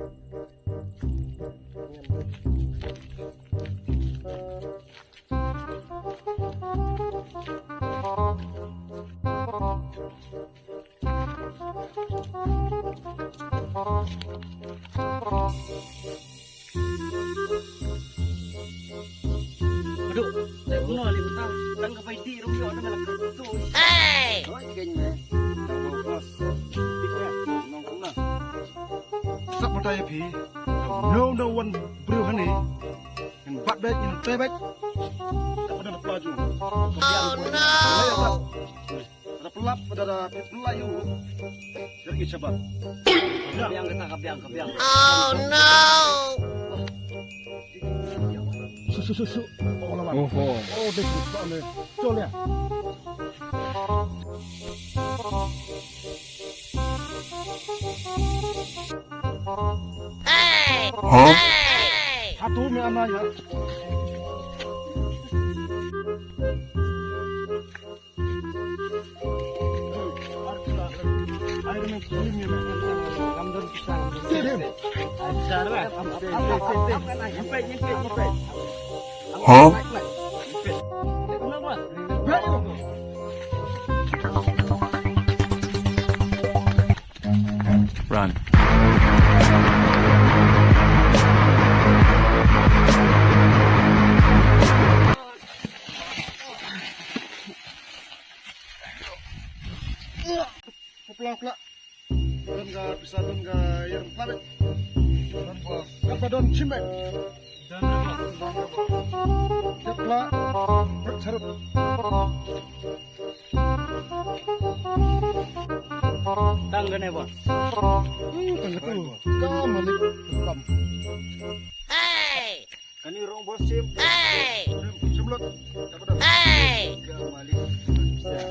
Aduh, saya bunuh alih betah. Dan ke baiti rumio na malakad to. Hey! Ay, ganyan. Bos. Tiknya, nong kuna. Sak mataya pi. No one brew honey. And bat bag in pay bag. Tak ada pelaju. Oh no! Ada pelap, ada pelayu. Jadi coba. Kabiang kita kabiang. Oh no! Su. Oh, lawan. Oh, Oh, dek, soalnya. Soalnya. Hey! Huh? Hey! Satu mi anak ya. Air mi kulim mi kamdan pisang. Ajar lah. Nyempet. Huh? Kenapa? Run. Pelak. Don ga bisa don ga yang palit. Don bos. Apa don cimek? Don bos. Cepla. Bercarut. Tangga ne bos. Tangga tu. Kamalik hitam. Hey! Kani rong bos sim. Hey! Semlot. Apa don? Hey! Kamalik. Hey!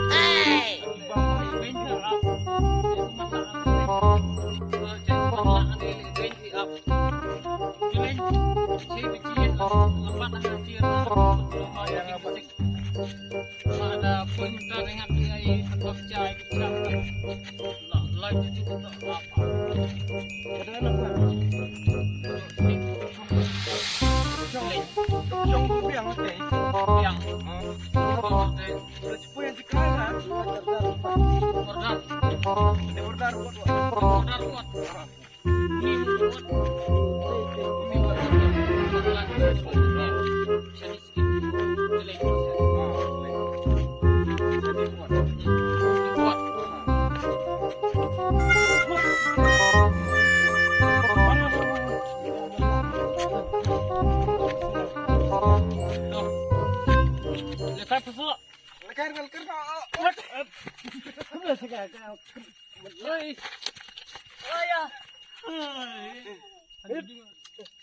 Hey! Ada punta dengan biaya pekerja kita lagi juga apa? Jong biang okey. Yang Cepu yang sekarang. order Dia order buat. buat ini lepas itu Lekar.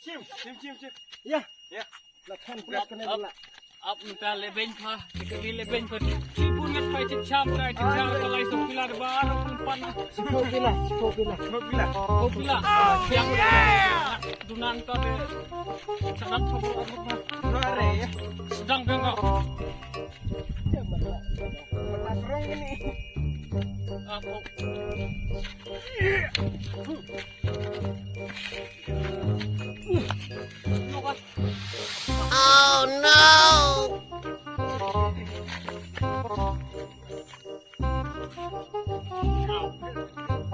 Sim. Ya. Lekar berat kena bola. आप उनका लेबेन था कभी लेबेन पर चिपुन में फाइट चाम का चाम का लाइस पिलर बार अपन Sepila. Opila yang dunan ka de sangat sobo apa Dore ya. sedang bengok Serong ini. apa Oh no!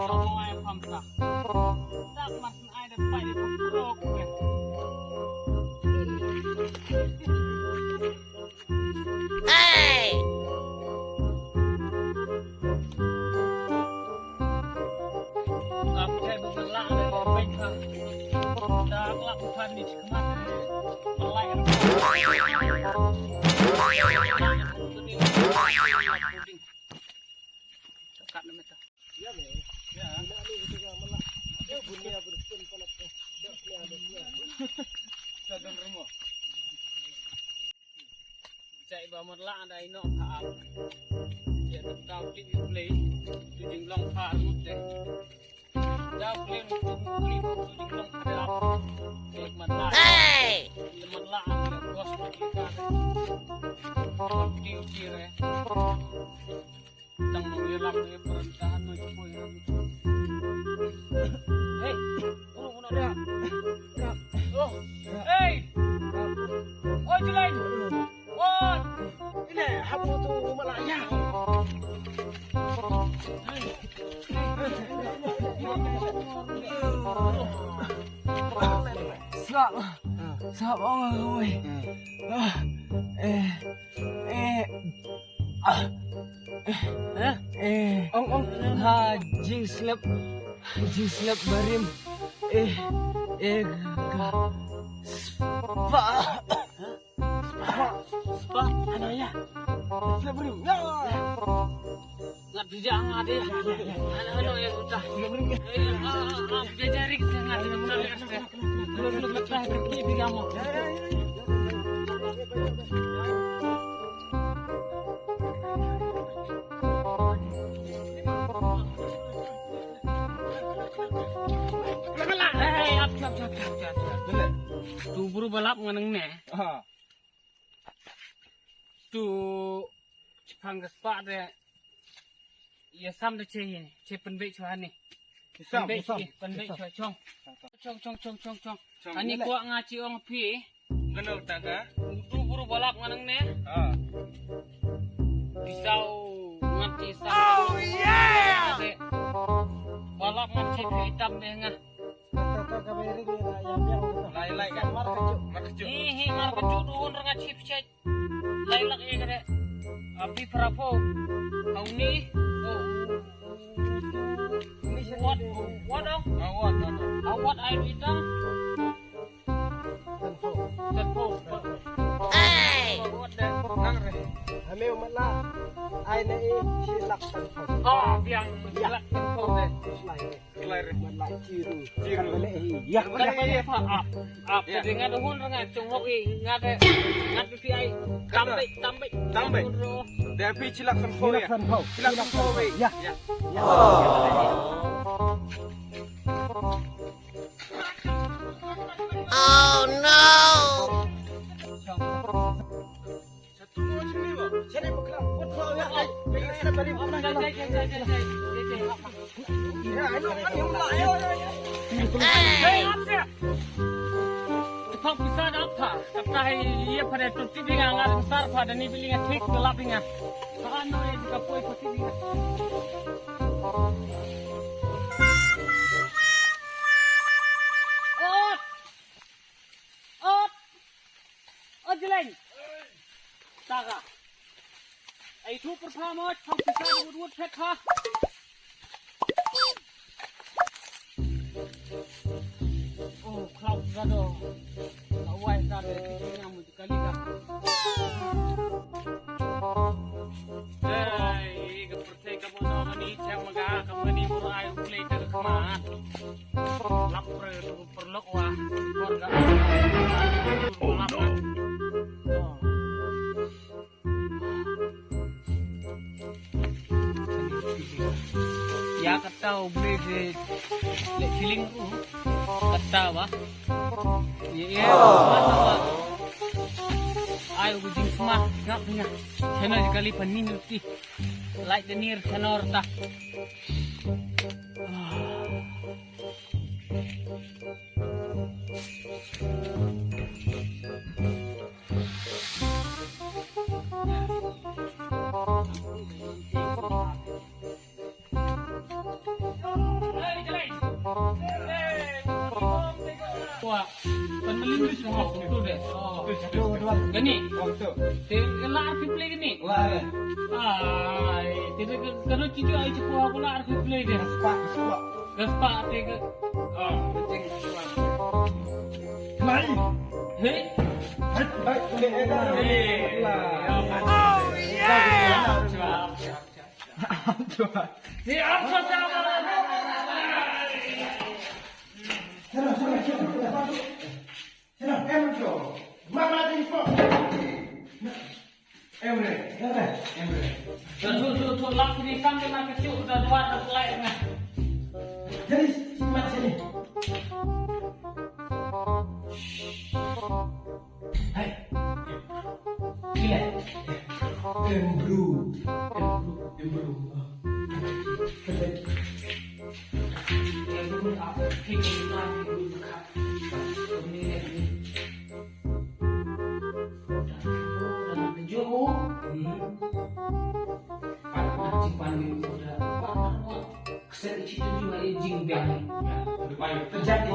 kamu ay pamsa tak masin ay de pai de prok Hey! aku cai belah de pai ka dak lak upan ni kemat pelai kat nama ta Ya be. Ya. Tidak ada itu yang malah. Ya bunia berpun palak. Dak ni ada dia. Kadang rumah. Cai vào một lạ đây nọ thả chuyện được tao chịu lấy tôi dừng lòng thả một đấy giao lên một chút clip tôi dừng lòng thả đạp để mặt lạ Hey! mặt lạ là có sự kiện ra đây tiêu chia này tăng một người làm người berantahan nói chung với hey oh nó ra oh hey ôi chị lên ôi Ini habu tu Malaya. Sap, sap ông ơi. Ông ha jing slap barim. Spa, ano ya? Slap barim. nggak bisa nggak ada ano ya udah jajari kita nggak ada benar ya belum lepas pergi kamu tu buru balap nganeng ne tu panggas pak de ya sam de che penbek chuan ni penbek chong ani ko ngaci ong pi Kenal tak ka? tu buru balap nganeng ne pisau ngati sam oh yeah balap ngaci hitam be ngah Lai kan mar kejuk. Hi mar kejuk duun renga chip chat. Lailak ye kare. Api prapo. Kau ni. What dong? Awat air hitam. Tenpo. Hey! Nang re. Ambil mana? Ai na silap tanpa. Ah, biang silak tenpo deh. Lai re. Mana ciru. Ciru. Ya, Kenapa dia apa? Ap. Jadi ngada hun renga cungok i ngada pi ai tambay. Dia pi cilak sempo ya. Cilak sempo we. Ya. Oh no! Satu mau sini ba? Sini bukan. Betul ya. Sini beri apa? Ya, ayo ayo. Hey! Kau bisa dapat, tapi ia pada tuti dengan ngar besar pada ni bilingan tik gelap dengan. Ano yang juga pui pasti dengan. Oh, jeleng. Taga. Itu pertama, kau bisa duduk pek ha. Oh, kau gado. Awai gado itu ngamu sekali dah. Hei, kepercayaan kamu nama ni cang magah kamu ni murai ulai terkemah. Lapar tu perlok wah, keluarga. Lapar. Ya kata boleh le feeling tu kata bah ya masa ayo gujing semah ngap punya channel sekali panin uti like the near channel ta wah, penelindu semua betul deh. Gini, telah arti play gini. Tidak kalau cicu aja cepu aku lah arti play deh. Gaspak tega. Penting. Lai. Hei. Siapa sama? Em cho. Mama đi po. Tuh lap sini sampai nak kecil udah dua terlai nah. Jadi simak sini. Hai. Lihat. Embru. Embru apa? Hidup lagi dekat. Ini. Udah jauh. Cipan udah. Kesan itu juga jing biang. Penjak itu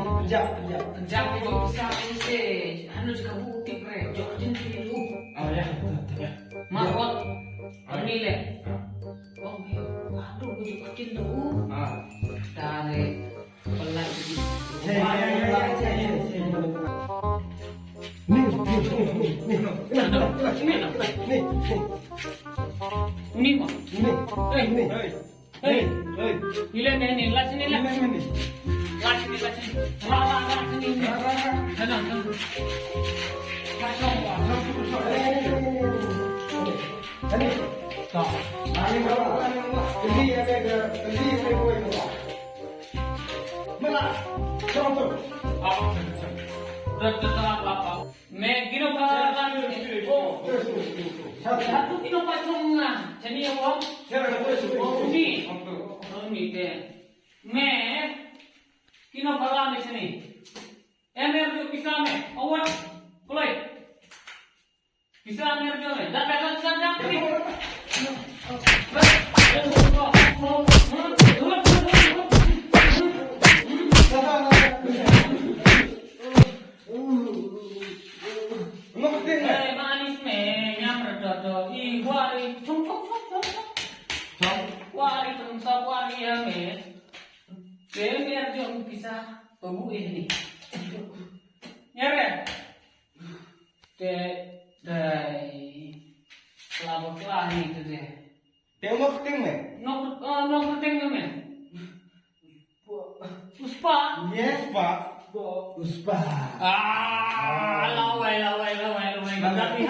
bisa usai. Anu juga bukti pre. Jordan dulu. Oh ya. Mawat. Ini le. Oh iya. Aduh, gue juga cinta. Dari pelan ini mah. Hei, ini lah sini lah. Lah sini. Lah sini. Tenang. मैं गिनो का satu kilo pacungan jadi apa? Ini deh. Me kilo berapa di sini? Merjo bisa me, awak, kulai. Bisa merjo me, dah pegang sanjang ni. Manis me, nyamper dodo, wari, cung. Wari tungsa wari ya me. Biar jom bisa pebu ini. Nyere. Dai. Kelapa ni tu deh. Tengok ting me. Nok tengok me. Puspa. Yes, Pak. Uspa. Lawai. Gagap ni.